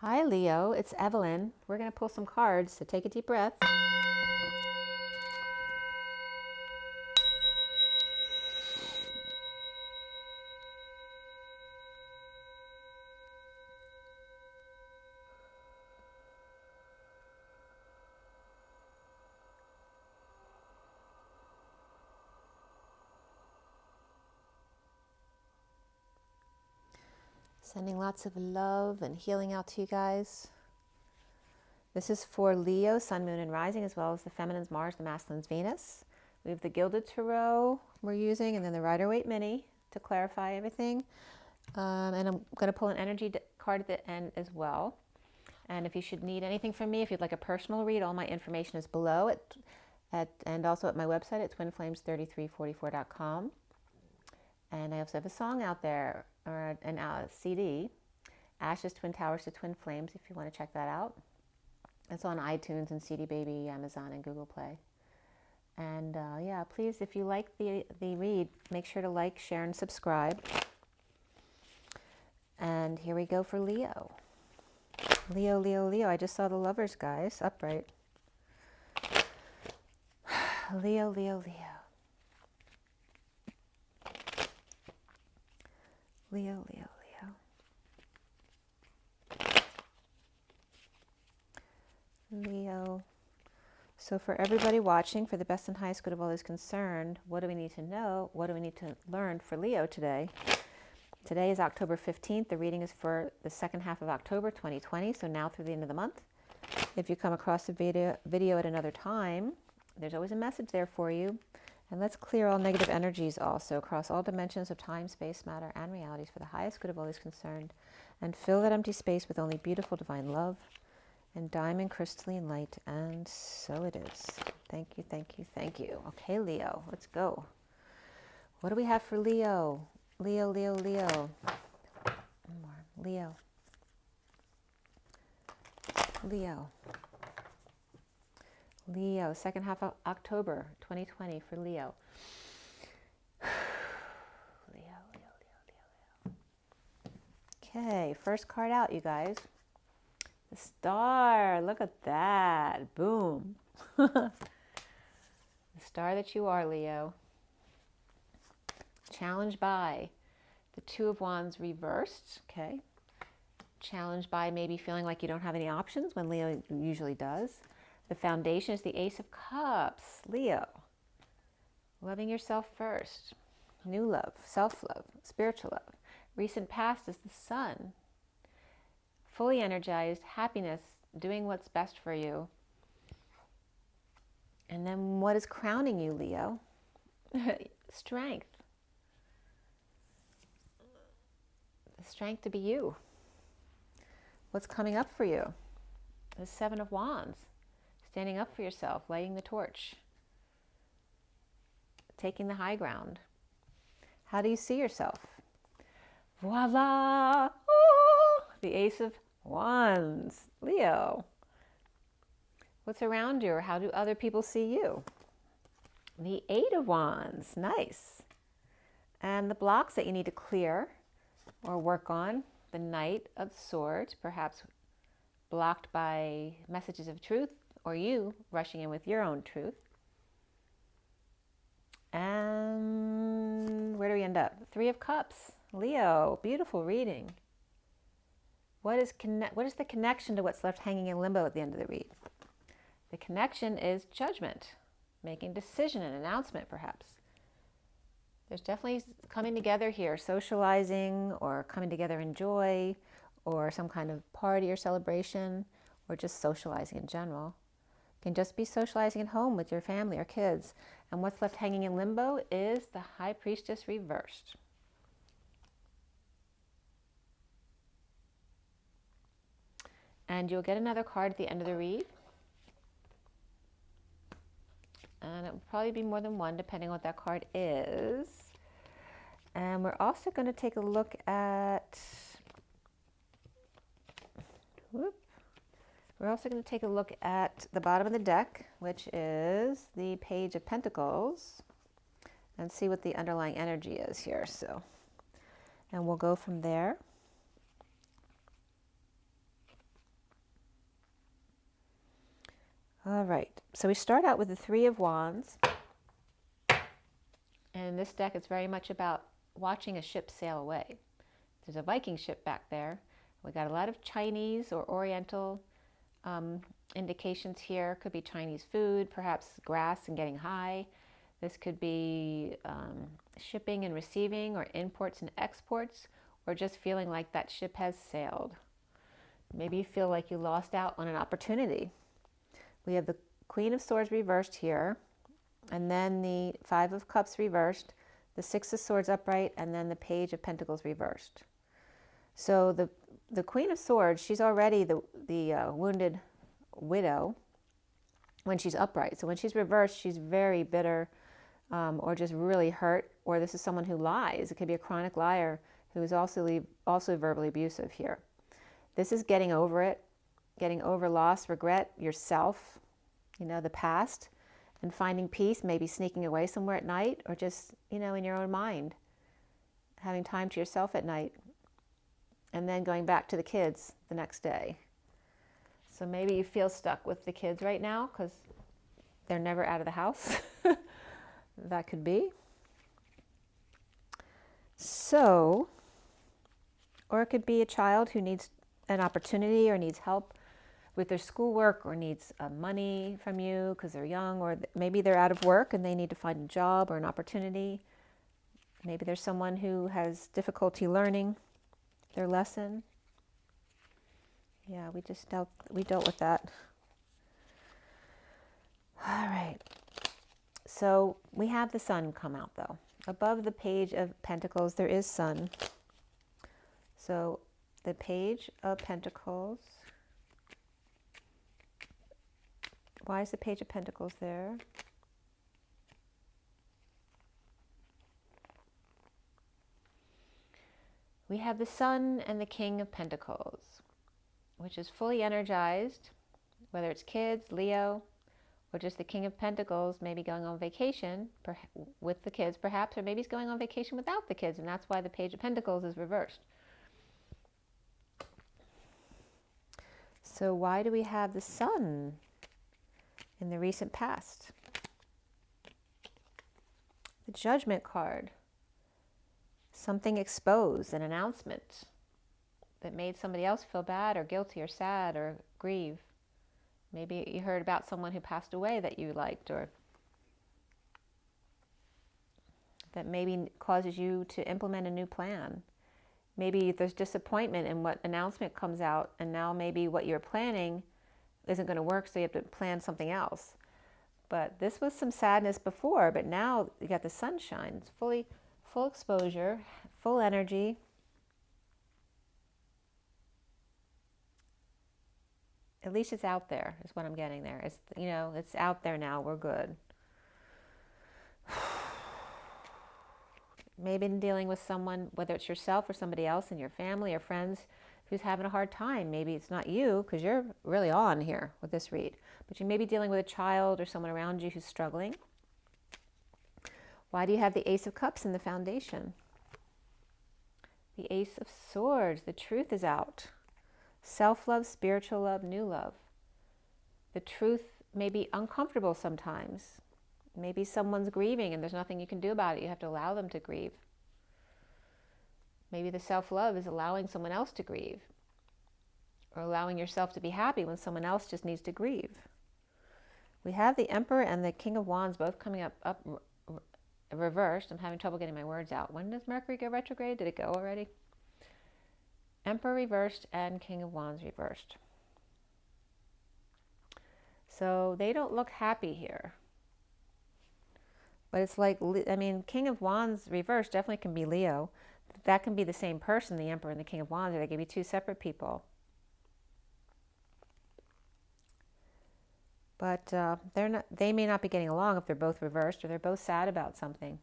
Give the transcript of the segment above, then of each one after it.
Hi Leo, it's Evelyn. We're going to pull some cards, so take a deep breath. Sending lots of love and healing out to you guys. This is for Leo, Sun, Moon, and Rising, as well as the Feminine's Mars, the Masculine's Venus. We have the Gilded Tarot we're using, and then the Rider-Waite Mini to clarify everything. And I'm going to pull an energy card at the end as well. And if you should need anything from me, if you'd like a personal read, all my information is below and also at my website at twinflames3344.com. And I also have a song out there, or a CD, Ashes, Twin Towers to Twin Flames, if you want to check that out. It's on iTunes and CD Baby, Amazon, and Google Play. And yeah, please, if you like the read, make sure to like, share, and subscribe. And here we go for Leo. Leo, Leo, Leo. I just saw the Lovers, guys, upright. Leo, Leo, Leo. Leo, Leo, Leo. Leo. So for everybody watching, for the best and highest good of all is concerned, what do we need to know? What do we need to learn for Leo today? Today is October 15th. The reading is for the second half of October 2020, so now through the end of the month. If you come across the video at another time, there's always a message there for you. And let's clear all negative energies also across all dimensions of time, space, matter, and realities for the highest good of all is concerned. And fill that empty space with only beautiful divine love and diamond crystalline light. And so it is. Thank you, thank you, thank you. Okay, Leo, let's go. What do we have for Leo? Leo, Leo, Leo. One more. Leo. Leo. Leo, second half of October 2020 for Leo. Leo, Leo, Leo, Leo, Leo. Okay, first card out, you guys. The star. Look at that. Boom. The star that you are, Leo. Challenged by the Two of Wands reversed. Okay. Challenged by maybe feeling like you don't have any options when Leo usually does. The foundation is the Ace of Cups, Leo. Loving yourself first. New love, self-love, spiritual love. Recent past is the Sun. Fully energized, happiness, doing what's best for you. And then what is crowning you, Leo? Strength. The strength to be you. What's coming up for you? The Seven of Wands. Standing up for yourself, lighting the torch, taking the high ground. How do you see yourself? Voila! Oh, the Ace of Wands, Leo. What's around you, or how do other people see you? The Eight of Wands, nice. And the blocks that you need to clear or work on. The Knight of Swords, perhaps blocked by messages of truth, or you rushing in with your own truth. And where do we end up? Three of Cups, Leo, beautiful reading. What is the connection to what's left hanging in limbo at the end of the read? The connection is judgment, making a decision, an announcement perhaps. There's definitely coming together here, socializing or coming together in joy or some kind of party or celebration or just socializing in general. Can just be socializing at home with your family or kids. And what's left hanging in limbo is the High Priestess reversed. And you'll get another card at the end of the read. And it will probably be more than one, depending on what that card is. And we're also going to take a look at... We're also going to take a look at the bottom of the deck, which is the Page of Pentacles, and see what the underlying energy is here. And we'll go from there. All right, so we start out with the Three of Wands. And in this deck, it's very much about watching a ship sail away. There's a Viking ship back there. We got a lot of Chinese or Oriental indications here. Could be Chinese food, perhaps grass and getting high. This could be shipping and receiving, or imports and exports, or just feeling like that ship has sailed. Maybe you feel like you lost out on an opportunity. We have the Queen of Swords reversed here, and then the Five of Cups reversed, the Six of Swords upright, and then the Page of Pentacles reversed. So the Queen of Swords, she's already the wounded widow when she's upright. So when she's reversed, she's very bitter, or just really hurt, or this is someone who lies. It could be a chronic liar who is also verbally abusive here. This is getting over it, getting over loss, regret, yourself, the past, and finding peace, maybe sneaking away somewhere at night, or just, in your own mind, having time to yourself at night, and then going back to the kids the next day. So maybe you feel stuck with the kids right now because they're never out of the house. That could be. So, or it could be a child who needs an opportunity or needs help with their schoolwork, or needs money from you because they're young, or maybe they're out of work and they need to find a job or an opportunity. Maybe there's someone who has difficulty learning their lesson. Yeah, we dealt with that. All right. So we have the Sun come out though. Above the Page of Pentacles, there is Sun. So the Page of Pentacles. Why is the Page of Pentacles there? We have the Sun and the King of Pentacles, which is fully energized, whether it's kids, Leo, or just the King of Pentacles, maybe going on vacation with the kids perhaps, or maybe he's going on vacation without the kids, and that's why the Page of Pentacles is reversed. So why do we have the Sun in the recent past? The Judgment card. Something exposed, an announcement that made somebody else feel bad or guilty or sad or grieve. Maybe you heard about someone who passed away that you liked, or that maybe causes you to implement a new plan. Maybe there's disappointment in what announcement comes out, and now maybe what you're planning isn't going to work, so you have to plan something else. But this was some sadness before, but now you got the sunshine. It's full exposure, full energy. At least it's out there, is what I'm getting there. It's, it's out there now. We're good. Maybe in dealing with someone, whether it's yourself or somebody else in your family or friends who's having a hard time. Maybe it's not you, because you're really on here with this read. But you may be dealing with a child or someone around you who's struggling. Why do you have the Ace of Cups in the foundation? The Ace of Swords. The truth is out. Self-love, spiritual love, new love. The truth may be uncomfortable sometimes. Maybe someone's grieving and there's nothing you can do about it. You have to allow them to grieve. Maybe the self-love is allowing someone else to grieve, or allowing yourself to be happy when someone else just needs to grieve. We have the Emperor and the King of Wands both coming up reversed. I'm having trouble getting my words out. When does Mercury go retrograde? Did it go already? Emperor reversed and King of Wands reversed. So they don't look happy here. But it's like, King of Wands reversed definitely can be Leo. That can be the same person, the Emperor and the King of Wands, or they can be two separate people. But they may not be getting along if they're both reversed, or they're both sad about something.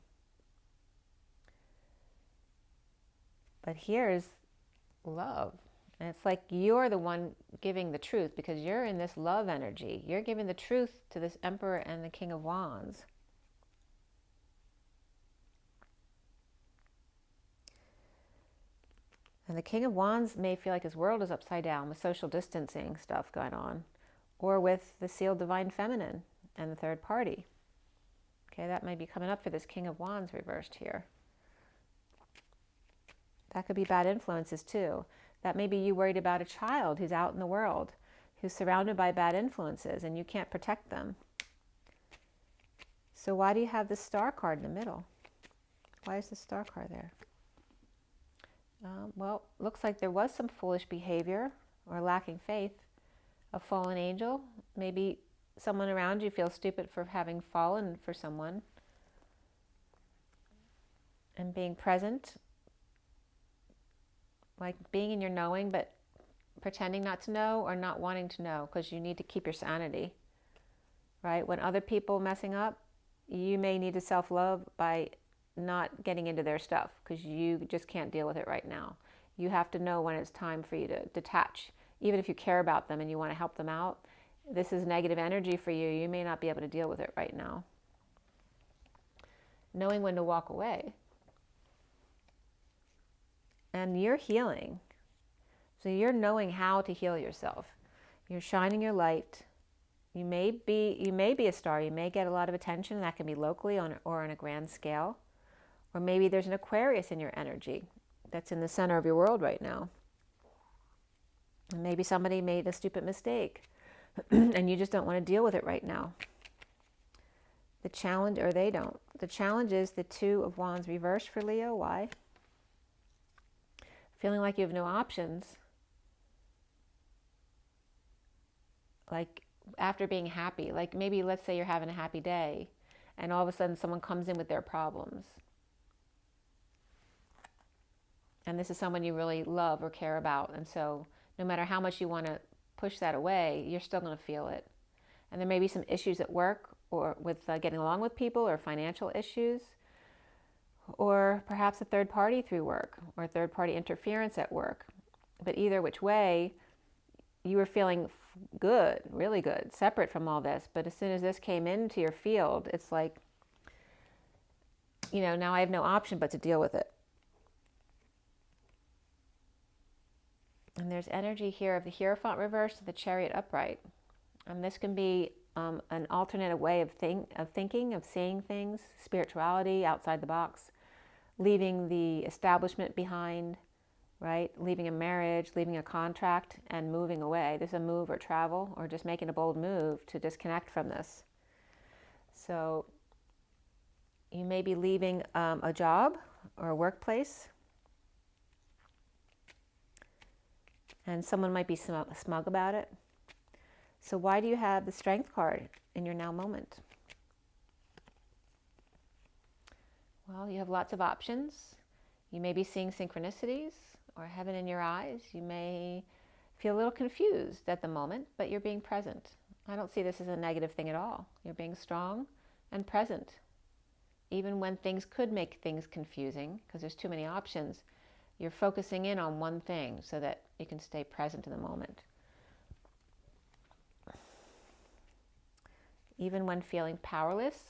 But here's love. And it's like you're the one giving the truth, because you're in this love energy. You're giving the truth to this Emperor and the King of Wands. And the King of Wands may feel like his world is upside down with social distancing stuff going on. or with the sealed divine feminine and the third party. Okay, that might be coming up for this King of Wands reversed here. That could be bad influences too. That may be you worried about a child who's out in the world, who's surrounded by bad influences and you can't protect them. So why do you have the Star card in the middle? Why is the Star card there? Well, looks like there was some foolish behavior or lacking faith. A fallen angel. Maybe someone around you feels stupid for having fallen for someone. And being present, like being in your knowing, but pretending not to know or not wanting to know because you need to keep your sanity, right? When other people messing up, you may need to self-love by not getting into their stuff because you just can't deal with it right now. You have to know when it's time for you to detach. Even if you care about them and you want to help them out, this is negative energy for you. You may not be able to deal with it right now. Knowing when to walk away. And you're healing. So you're knowing how to heal yourself. You're shining your light. You may be a star. You may get a lot of attention. That can be locally or on a grand scale. Or maybe there's an Aquarius in your energy that's in the center of your world right now. And maybe somebody made a stupid mistake and you just don't want to deal with it right now. The challenge, or they don't. The challenge is the Two of Wands reversed for Leo. Why? Feeling like you have no options. Like after being happy, like maybe let's say you're having a happy day and all of a sudden someone comes in with their problems. And this is someone you really love or care about. And so no matter how much you want to push that away, you're still going to feel it. And there may be some issues at work or with getting along with people or financial issues, or perhaps a third party through work or third party interference at work. But either which way, you were feeling good, really good, separate from all this. But as soon as this came into your field, it's like, you know, now I have no option but to deal with it. And there's energy here of the Hierophant reversed to the Chariot upright. And this can be an alternate way of thinking, of seeing things, spirituality, outside the box, leaving the establishment behind, right? Leaving a marriage, leaving a contract, and moving away. This is a move or travel, or just making a bold move to disconnect from this. So you may be leaving a job or a workplace, and someone might be smug about it. So why do you have the Strength card in your now moment? Well, you have lots of options. You may be seeing synchronicities or heaven in your eyes. You may feel a little confused at the moment, but you're being present. I don't see this as a negative thing at all. You're being strong and present. Even when things could make things confusing, because there's too many options, you're focusing in on one thing so that you can stay present in the moment. Even when feeling powerless,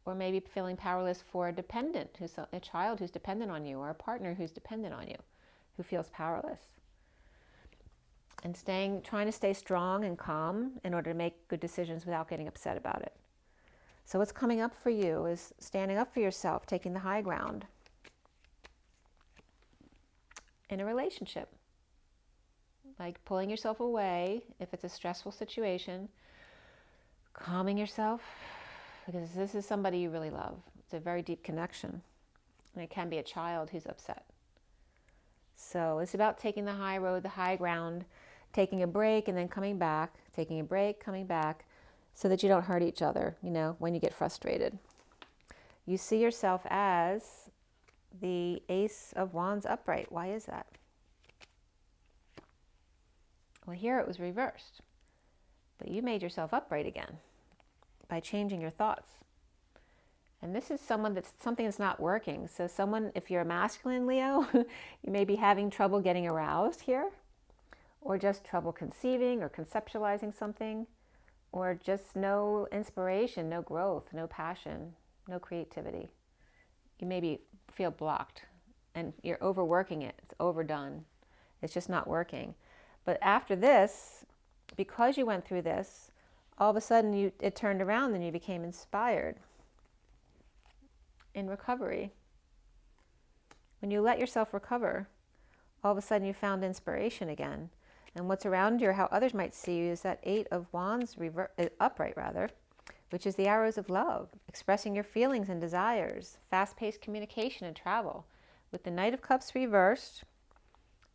or maybe feeling powerless for a dependent, a child who's dependent on you, or a partner who's dependent on you, who feels powerless. And trying to stay strong and calm in order to make good decisions without getting upset about it. So what's coming up for you is standing up for yourself, taking the high ground in a relationship. Like pulling yourself away if it's a stressful situation, calming yourself, because this is somebody you really love. It's a very deep connection. And it can be a child who's upset. So it's about taking the high road, the high ground, taking a break and then coming back, taking a break, coming back, so that you don't hurt each other, you know, when you get frustrated. You see yourself as the Ace of Wands upright. Why is that? Well, here it was reversed. But you made yourself upright again by changing your thoughts. And this is something that's not working. So someone, if you're a masculine Leo, you may be having trouble getting aroused here, or just trouble conceiving or conceptualizing something, or just no inspiration, no growth, no passion, no creativity. You maybe feel blocked and you're overworking it. It's overdone. It's just not working. But after this, because you went through this, all of a sudden it turned around and you became inspired in recovery. When you let yourself recover, all of a sudden you found inspiration again. And what's around you, or how others might see you, is that 8 of Wands upright, which is the arrows of love, expressing your feelings and desires, fast-paced communication and travel. With the Knight of Cups reversed,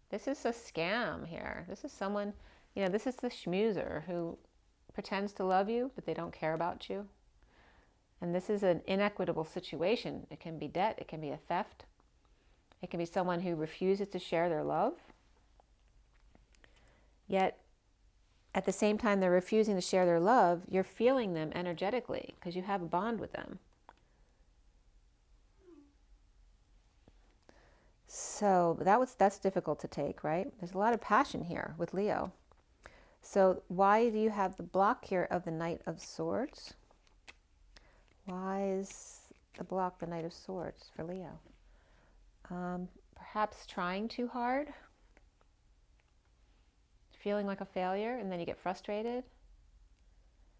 this is a scam here. This is someone, this is the schmoozer who pretends to love you, but they don't care about you. And this is an inequitable situation. It can be debt, it can be a theft, it can be someone who refuses to share their love. Yet, at the same time they're refusing to share their love, you're feeling them energetically because you have a bond with them. So that's difficult to take, right? There's a lot of passion here with Leo. So why do you have the block here of the Knight of Swords? Why is the block the Knight of Swords for Leo? Perhaps trying too hard, feeling like a failure, and then you get frustrated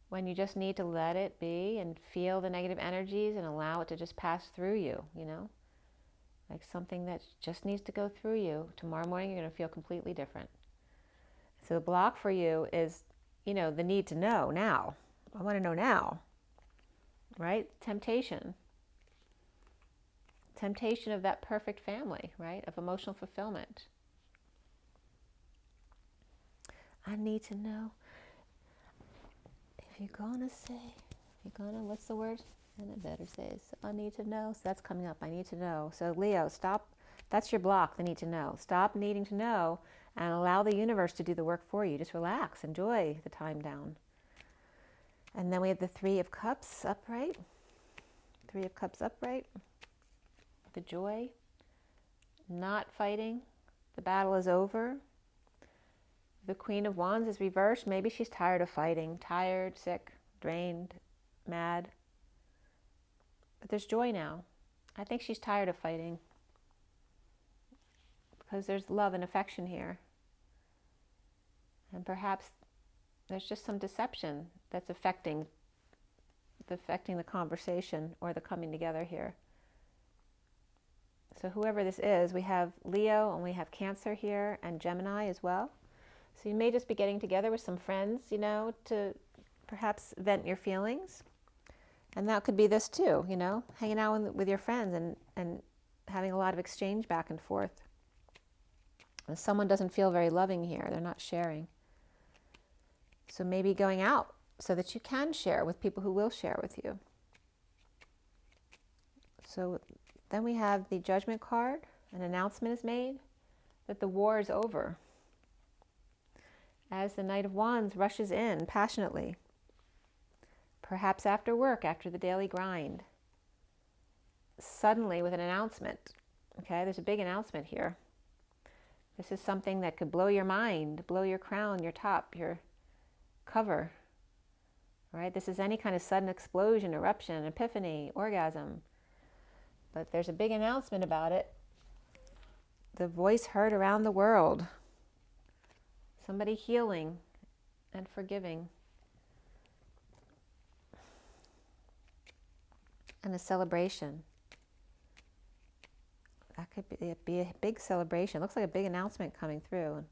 when you just need to let it be and feel the negative energies and allow it to just pass through you, like something that just needs to go through you. Tomorrow morning you're going to feel completely different. So the block for you is, the need to know now. I want to know now, right? Temptation of that perfect family, right? Of emotional fulfillment. I need to know. If you're gonna what's the word? And it better says, I need to know. So that's coming up, I need to know. So Leo, stop. That's your block, the need to know. Stop needing to know and allow the universe to do the work for you. Just relax, enjoy the time down. And then we have the 3 of Cups upright. 3 of Cups upright. The joy, not fighting. The battle is over. The Queen of Wands is reversed. Maybe she's tired of fighting, tired, sick, drained, mad. But there's joy now. I think she's tired of fighting because there's love and affection here. And perhaps there's just some deception that's affecting the conversation or the coming together here. So whoever this is, we have Leo and we have Cancer here and Gemini as well. So you may just be getting together with some friends, to perhaps vent your feelings. And that could be this too, hanging out with your friends and having a lot of exchange back and forth. And someone doesn't feel very loving here. They're not sharing. So maybe going out so that you can share with people who will share with you. So then we have the Judgment card. An announcement is made that the war is over. As the Knight of Wands rushes in passionately, perhaps after work, after the daily grind, suddenly with an announcement. Okay, there's a big announcement here. This is something that could blow your mind, blow your crown, your top, your cover. Right? This is any kind of sudden explosion, eruption, epiphany, orgasm. But there's a big announcement about it. The voice heard around the world. Somebody healing and forgiving. And a celebration. That could be a big celebration. It looks like a big announcement coming through. And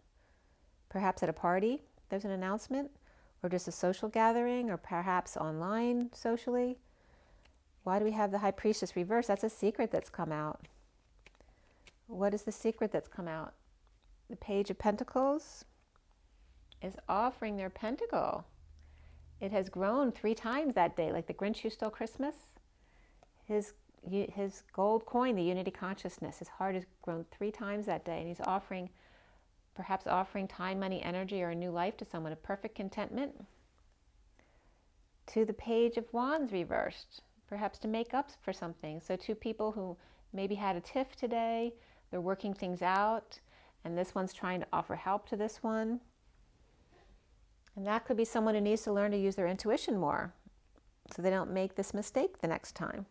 perhaps at a party, there's an announcement, or just a social gathering, or perhaps online socially. Why do we have the High Priestess reversed? That's a secret that's come out. What is the secret that's come out? The Page of Pentacles is offering their pentacle. It has grown 3 times that day, like the Grinch who stole Christmas. His gold coin, the unity consciousness, his heart has grown 3 times that day, and he's perhaps offering time, money, energy, or a new life to someone, a perfect contentment. To the Page of Wands reversed, perhaps to make up for something. So 2 people who maybe had a tiff today, they're working things out, and this one's trying to offer help to this one. And that could be someone who needs to learn to use their intuition more so they don't make this mistake the next time.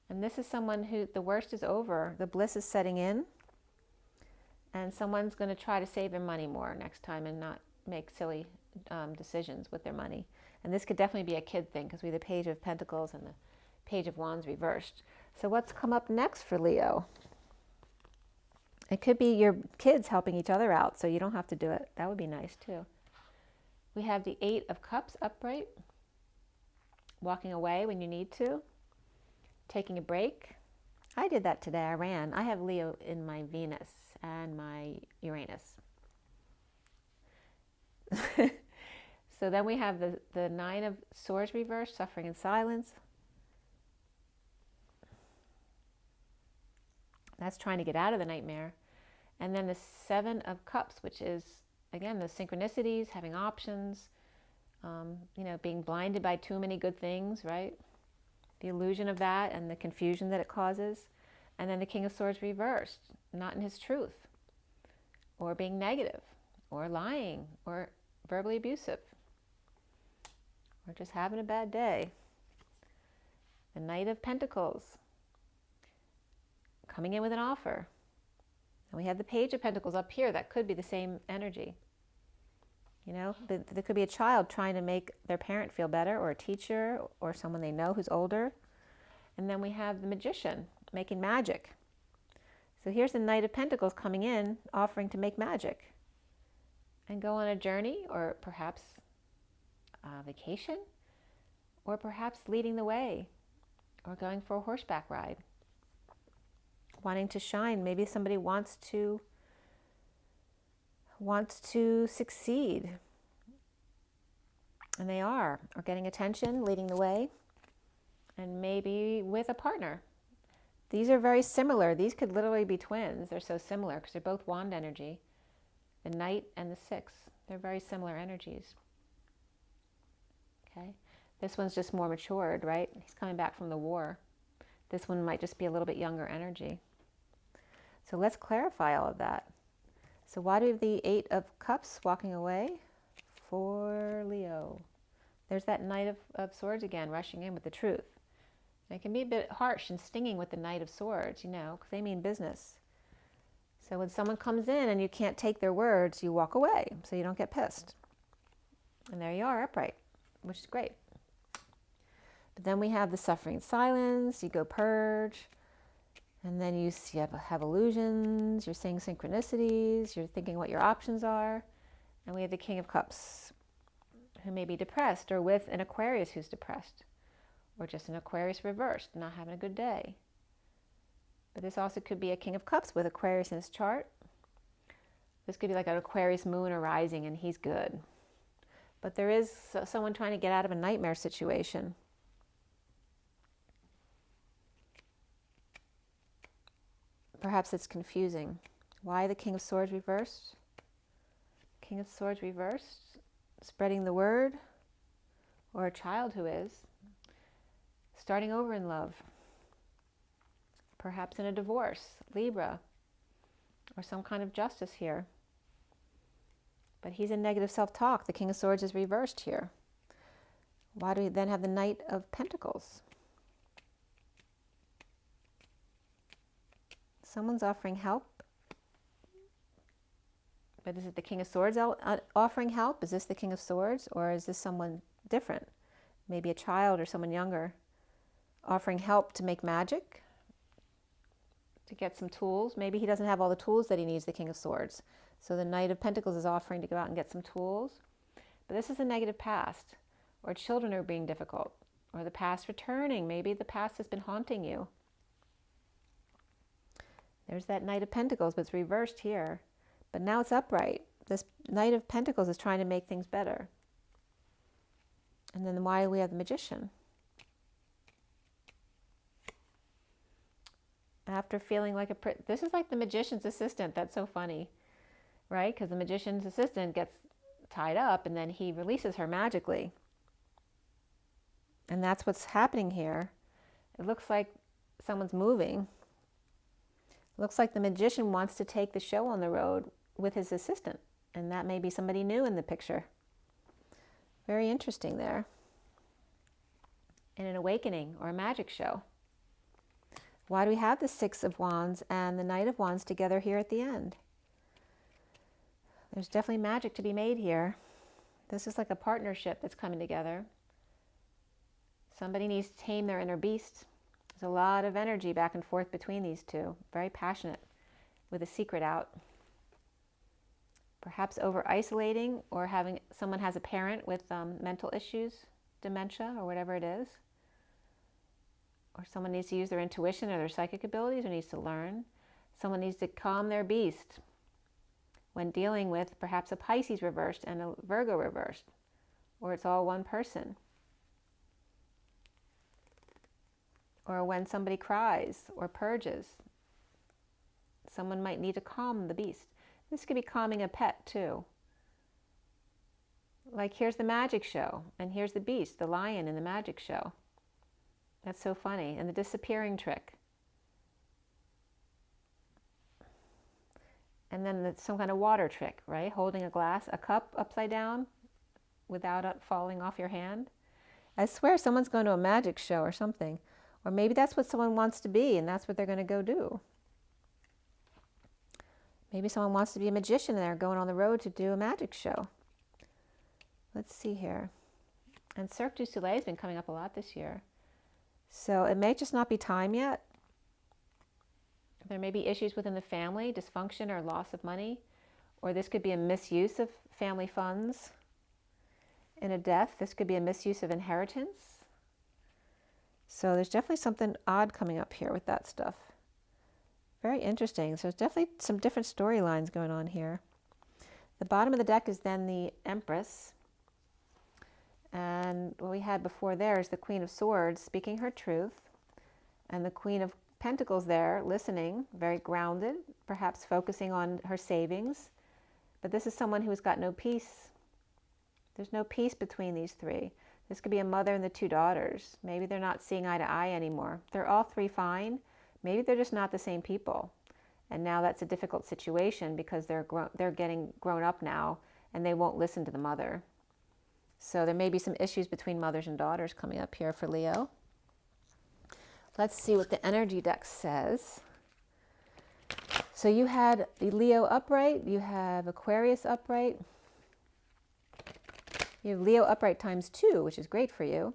And this is someone who the worst is over, the bliss is setting in, and someone's going to try to save their money more next time and not make silly decisions with their money. And this could definitely be a kid thing because we have the Page of Pentacles and the Page of Wands reversed. So what's come up next for Leo? It could be your kids helping each other out, so you don't have to do it. That would be nice too. We have the 8 of Cups upright, walking away when you need to, taking a break. I did that today. I ran. I have Leo in my Venus and my Uranus. So then we have the 9 of Swords reversed, suffering in silence. That's trying to get out of the nightmare. And then the 7 of Cups, which is, again, the synchronicities, having options, you know, being blinded by too many good things, right? The illusion of that and the confusion that it causes. And then the King of Swords reversed, not in his truth, or being negative, or lying, or verbally abusive, or just having a bad day. The Knight of Pentacles, coming in with an offer. And we have the Page of Pentacles up here. That could be the same energy. You know, there could be a child trying to make their parent feel better, or a teacher, or someone they know who's older. And then we have the Magician, making magic. So here's the Knight of Pentacles coming in, offering to make magic and go on a journey, or perhaps a vacation, or perhaps leading the way, or going for a horseback ride, wanting to shine. Maybe somebody wants to succeed, and they are, or getting attention, leading the way, and maybe with a partner. These are very similar. These could literally be twins. They're so similar because they're both wand energy. The Knight and the 6, they're very similar energies. Okay, this one's just more matured, right? He's coming back from the war. This one might just be a little bit younger energy. So let's clarify all of that. So why do we have the 8 of Cups walking away for Leo? There's that Knight of Swords again, rushing in with the truth. And it can be a bit harsh and stinging with the Knight of Swords, you know, because they mean business. So when someone comes in and you can't take their words, you walk away so you don't get pissed. And there you are, upright, which is great. But then we have the suffering silence. You go purge. And then you have illusions. You're seeing synchronicities. You're thinking what your options are. And we have the King of Cups, who may be depressed, or with an Aquarius who's depressed, or just an Aquarius reversed, not having a good day. But this also could be a King of Cups with Aquarius in his chart. This could be like an Aquarius moon arising, and he's good. But there is someone trying to get out of a nightmare situation. Perhaps it's confusing. Why the King of Swords reversed? King of Swords reversed, spreading the word, or a child who is starting over in love, perhaps in a divorce, Libra, or some kind of justice here. But he's in negative self-talk. The King of Swords is reversed here. Why do we then have the Knight of Pentacles? Someone's offering help. But is it the King of Swords offering help? Is this the King of Swords? Or is this someone different? Maybe a child or someone younger offering help to make magic, to get some tools. Maybe he doesn't have all the tools that he needs, the King of Swords. So the Knight of Pentacles is offering to go out and get some tools. But this is a negative past, or children are being difficult, or the past returning. Maybe the past has been haunting you. There's that Knight of Pentacles, but it's reversed here. But now it's upright. This Knight of Pentacles is trying to make things better. And then why do we have the Magician? After feeling like this is like the magician's assistant. That's so funny, right? Because the magician's assistant gets tied up and then he releases her magically. And that's what's happening here. It looks like someone's moving. It looks like the magician wants to take the show on the road with his assistant. And that may be somebody new in the picture. Very interesting there. In an awakening or a magic show. Why do we have the 6 of Wands and the Knight of Wands together here at the end? There's definitely magic to be made here. This is like a partnership that's coming together. Somebody needs to tame their inner beast. There's a lot of energy back and forth between these two. Very passionate, with a secret out. Perhaps over-isolating, or having someone has a parent with mental issues, dementia, or whatever it is. Or someone needs to use their intuition or their psychic abilities, or needs to learn. Someone needs to calm their beast when dealing with perhaps a Pisces reversed and a Virgo reversed, or it's all one person. Or when somebody cries or purges, someone might need to calm the beast. This could be calming a pet too. Like, here's the magic show, and here's the beast, the lion in the magic show. That's so funny. And the disappearing trick. And then some kind of water trick, right? Holding a cup upside down without it falling off your hand. I swear someone's going to a magic show or something. Or maybe that's what someone wants to be, and that's what they're going to go do. Maybe someone wants to be a magician and they're going on the road to do a magic show. Let's see here. And Cirque du Soleil has been coming up a lot this year. So it may just not be time yet. There may be issues within the family, dysfunction or loss of money. Or this could be a misuse of family funds. In a death, this could be a misuse of inheritance. So there's definitely something odd coming up here with that stuff. Very interesting. So there's definitely some different storylines going on here. The bottom of the deck is then the Empress. And what we had before there is the Queen of Swords speaking her truth. And the Queen of Pentacles there listening, very grounded, perhaps focusing on her savings. But this is someone who's got no peace. There's no peace between these three. This could be a mother and the two daughters. Maybe they're not seeing eye to eye anymore. They're all three fine. Maybe they're just not the same people. And now that's a difficult situation because they're getting grown up now and they won't listen to the mother. So there may be some issues between mothers and daughters coming up here for Leo. Let's see what the energy deck says. So you had the Leo upright, you have Aquarius upright. You have Leo upright times 2, which is great for you.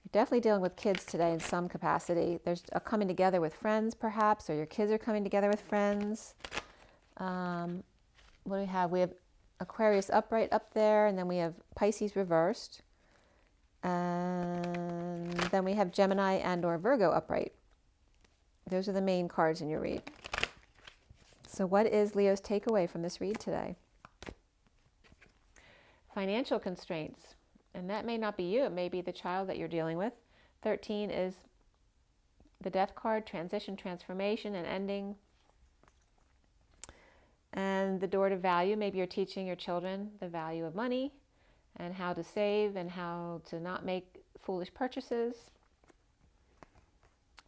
You're definitely dealing with kids today in some capacity. There's a coming together with friends, perhaps, or your kids are coming together with friends. What do we have? We have Aquarius upright up there, and then we have Pisces reversed. And then we have Gemini and or Virgo upright. Those are the main cards in your read. So what is Leo's takeaway from this read today? Financial constraints, and that may not be you, it may be the child that you're dealing with. 13 is the Death card, transition, transformation, and ending. And the door to value, maybe you're teaching your children the value of money and how to save and how to not make foolish purchases.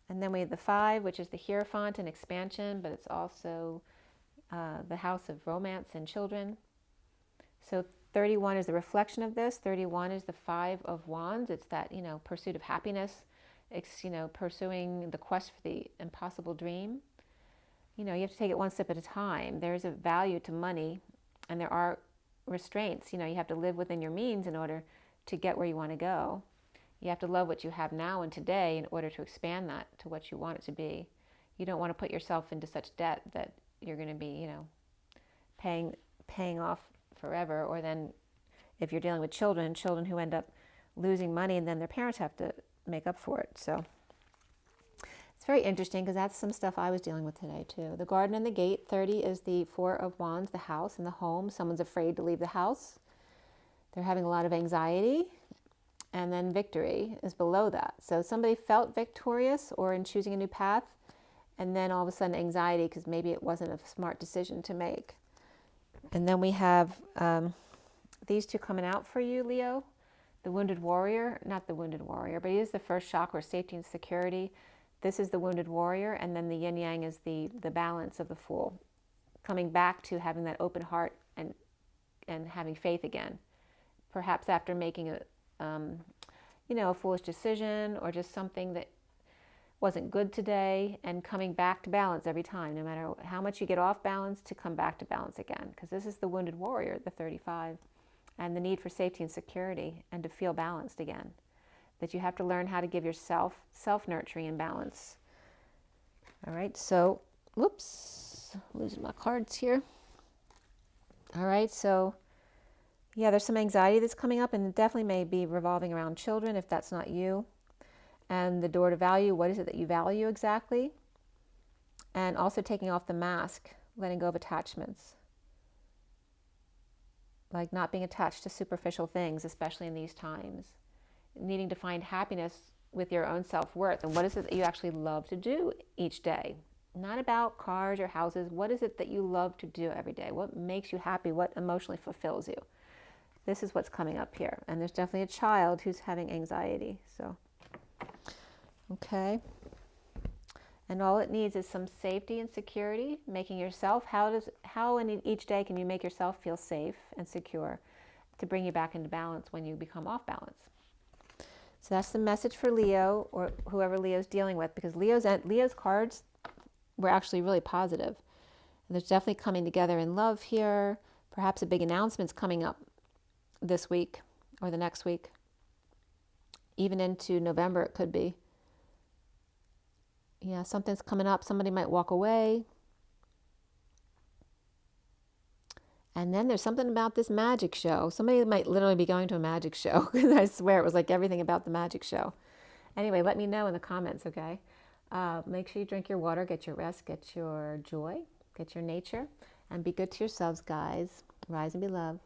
And then we have the 5, which is the Hierophant and expansion, but it's also the house of romance and children. So 31 is the reflection of this. 31 is the 5 of Wands. It's that, pursuit of happiness. It's, pursuing the quest for the impossible dream. You have to take it one step at a time. There's a value to money, and there are restraints. You have to live within your means in order to get where you want to go. You have to love what you have now and today in order to expand that to what you want it to be. You don't want to put yourself into such debt that you're going to be, paying off forever, or then if you're dealing with children who end up losing money and then their parents have to make up for it. So it's very interesting because that's some stuff I was dealing with today too. The Garden and the Gate. 30 is the 4 of Wands, the house and the home. Someone's afraid to leave the house. They're having a lot of anxiety. And then Victory is below that. So somebody felt victorious or in choosing a new path, and then all of a sudden anxiety because maybe it wasn't a smart decision to make. And then we have these two coming out for you, Leo. The Wounded Warrior, not the Wounded Warrior, but he is the first chakra, safety and security. This is the Wounded Warrior, and then the Yin Yang is the balance of the Fool. Coming back to having that open heart and having faith again. Perhaps after making a foolish decision or just something that wasn't good today, and coming back to balance every time, no matter how much you get off balance, to come back to balance again. Because this is the wounded warrior, the 35, and the need for safety and security and to feel balanced again. That you have to learn how to give yourself self-nurturing and balance. All right, so, whoops, losing my cards here. All right, so, yeah, there's some anxiety that's coming up, and it definitely may be revolving around children if that's not you. And the door to value, what is it that you value exactly? And also taking off the mask, letting go of attachments. Like not being attached to superficial things, especially in these times. Needing to find happiness with your own self-worth. And what is it that you actually love to do each day? Not about cars or houses. What is it that you love to do every day? What makes you happy? What emotionally fulfills you? This is what's coming up here. And there's definitely a child who's having anxiety. So, okay. And all it needs is some safety and security, making yourself, how in each day can you make yourself feel safe and secure to bring you back into balance when you become off balance? So that's the message for Leo, or whoever Leo's dealing with, because Leo's cards were actually really positive. And there's definitely coming together in love here. Perhaps a big announcement's coming up this week or the next week. Even into November it could be. Yeah, something's coming up. Somebody might walk away. And then there's something about this magic show. Somebody might literally be going to a magic show. I swear it was like everything about the magic show. Anyway, let me know in the comments, okay? Make sure you drink your water, get your rest, get your joy, get your nature, and be good to yourselves, guys. Rise and be loved.